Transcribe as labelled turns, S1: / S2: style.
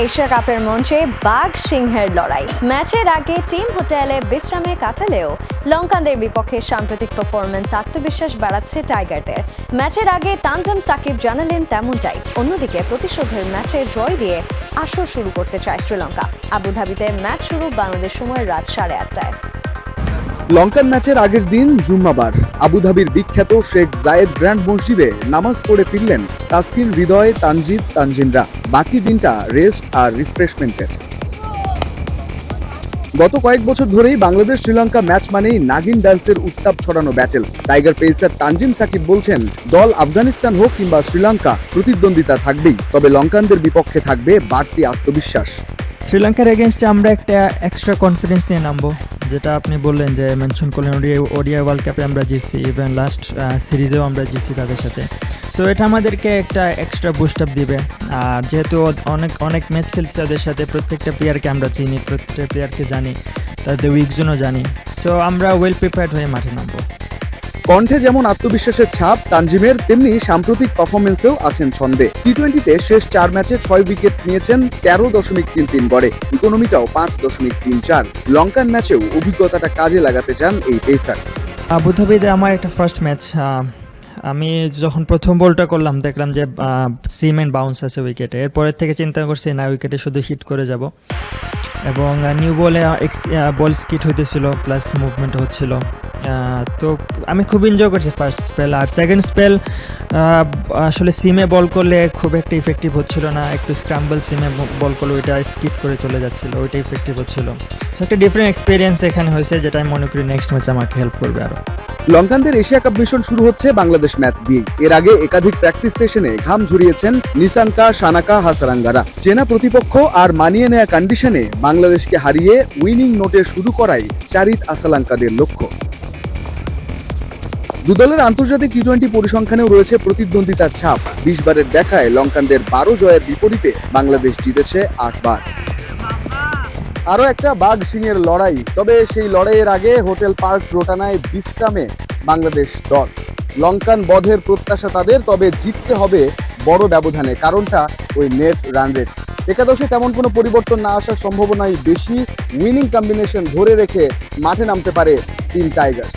S1: Asia কাপের মঞ্চে বাঘ সিংহের লড়াই। ম্যাচের আগে টিম হোটেলে বিশ্রামে কাটালেও লঙ্কানদের বিপক্ষে সাম্প্রতিক পারফরম্যান্স আত্মবিশ্বাস বাড়াচ্ছে টাইগারদের। ম্যাচের আগে তানজিম সাকিব জানালেন তেমনটাই। অন্যদিকে প্রতিশোধের ম্যাচে জয় দিয়ে আসর শুরু করতে চায় শ্রীলঙ্কা। আবুধাবিতে ম্যাচ শুরু বাংলাদেশ সময় রাত 8:30টায়।
S2: লঙ্কান ম্যাচের আগের দিন জুম্মাবার আবুধাবির বিখ্যাত শেখ জায়েদ গ্র্যান্ড মসজিদে নামাজ পড়ে ফিরলেন তাসকিন, হৃদয়, তানজিদ, তানজিনরা। বাকি দিনটা রেস্ট আর রিফ্রেশমেন্টের। গত কয়েক বছর ধরেই বাংলাদেশ শ্রীলঙ্কা ম্যাচ মানেই নাগিন ডান্সের উত্তাপ ছড়ানো battle. Tiger pacer Tanzim Sakib বলছেন, দল আফগানিস্তান হোক কিংবা শ্রীলঙ্কা, প্রতিদ্বন্দ্বিতা থাকবেই, তবে লঙ্কানদের বিপক্ষে থাকবে বাড়তি আত্মবিশ্বাস।
S3: শ্রীলঙ্কার এগেনস্টে আমরা একটা এক্সট্রা কনফিডেন্স নিয়ে নামবো, যেটা আপনি বললেন যে মেনশন করলেন ওডিআই ওয়ার্ল্ড কাপে আমরা জিতছি, ইভেন লাস্ট সিরিজেও আমরা জিতছি তাদের সাথে। সো এটা আমাদেরকে একটা এক্সট্রা বুস্ট আপ দিবে। আর যেহেতু অনেক ম্যাচ খেলছে ওদের সাথে, প্রত্যেকটা প্লেয়ারকে আমরা চিনি, প্রত্যেকটা প্লেয়ারকে জানি, তাদের উইক জোনও জানি। সো আমরা ওয়েল প্রিপেয়ার্ড হয়ে মাঠে নামবো।
S2: কণ্ঠে যেমন আত্মবিশ্বাসের ছাপ তানজিমের, তেমনি সাম্প্রতিক পারফরমেন্সেও আছেন ছন্দে। টি-20তে শেষ 4 ম্যাচে 6 উইকেট নিয়েছেন 13.33 গড়ে, ইকোনমিটাও 5.34। লঙ্কান ম্যাচেও অভিজ্ঞতাটা কাজে লাগাতে চান এই পেসার।
S3: আবুধাবিতে আমার একটা ফার্স্ট ম্যাচ। আমি যখন প্রথম বলটা করলাম দেখলাম যে সিম অ্যান্ড বাউন্স আছে উইকেটে। এরপরের থেকে চিন্তা করছি না, উইকেটে শুধু হিট করে যাব। এবং নিউ বলে বল স্কিট হইতেছিল, প্লাস মুভমেন্ট হচ্ছিল। তো আমি খুব এনজয় করছি ফার্স্ট স্পেল। আর সেকেন্ড স্পেল আসলে সিমে বল করলে খুব একটা ইফেক্টিভ হচ্ছিল না, একটু স্ক্রাম্বল সিমে বল করলে ওইটা স্কিপ করে চলে যাচ্ছিলো, ওইটা ইফেক্টিভ হচ্ছিল। সো একটা ডিফারেন্ট এক্সপিরিয়েন্স এখানে হয়েছে, যেটা আমি মনে করি নেক্সট ম্যাচে আমাকে হেল্প করবে আরও।
S2: লঙ্কানদের এশিয়া কাপ মিশন শুরু হচ্ছে বাংলাদেশ ম্যাচ দিয়েই। এর আগে একাধিক প্র্যাকটিস সেশনে ঘাম ঝরিয়েছেন নিসাঙ্কা, সানাকা, হাসারাঙ্গারা। চেনা প্রতিপক্ষ আর মানিয়ে নেয়া কন্ডিশনে বাংলাদেশকে হারিয়ে উইনিং নোটে শুরু করাই চারিত আসালাঙ্কাদের লক্ষ্য। দুদলের আন্তর্জাতিক টি-20 পরিসংখ্যানেও রয়েছে প্রতিদ্বন্দ্বিতার ছাপ। 20 বারের দেখায় লঙ্কানদের 12 জয়ের বিপরীতে বাংলাদেশ জিতেছে 8 বার। আরও একটা বাঘ সিংহের লড়াই, তবে সেই লড়াইয়ের আগে হোটেল পার্ক রোটানায় বিশ্রামে বাংলাদেশ দল। লঙ্কান বধের প্রত্যাশা তাদের, তবে জিততে হবে বড় ব্যবধানে, কারণটা ওই নেট রান রেট। একাদশে তেমন কোনো পরিবর্তন না আসার সম্ভাবনাই বেশি। উইনিং কম্বিনেশন ধরে রেখে মাঠে নামতে পারে টিম টাইগার্স।